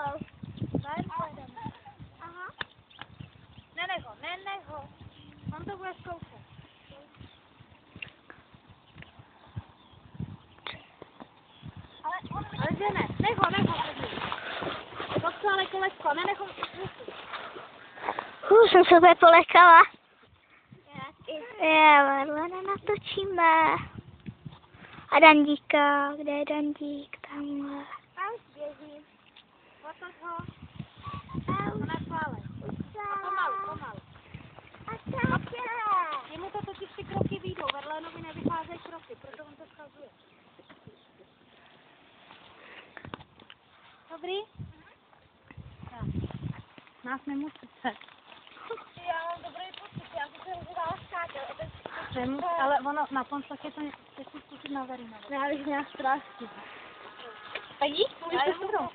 jdou. Aha. Nenech ho. On to bude zkoušet. Ale že ne, nech ho. To ale kolečko, nenech ho. Jsem se úplně polekala. Marlena, natočíme. A Dandíka, kde je Dandík? Tamhle. Tam běží. Otoč ho. Na chvále. Pomalu. A tak je. Jemu to totiž ty kroky vyjdou, Verlénovi nevycházejí kroky, proto on to schazuje. Dobrý? Tak. Nás nemusíte. Já mám dobrý pocit, já jsem se rozhodala skákat. Ale ono, na Ponslech to chci zkusit na Verinovi. Já bych měla strasti. Tak dík, můžeš to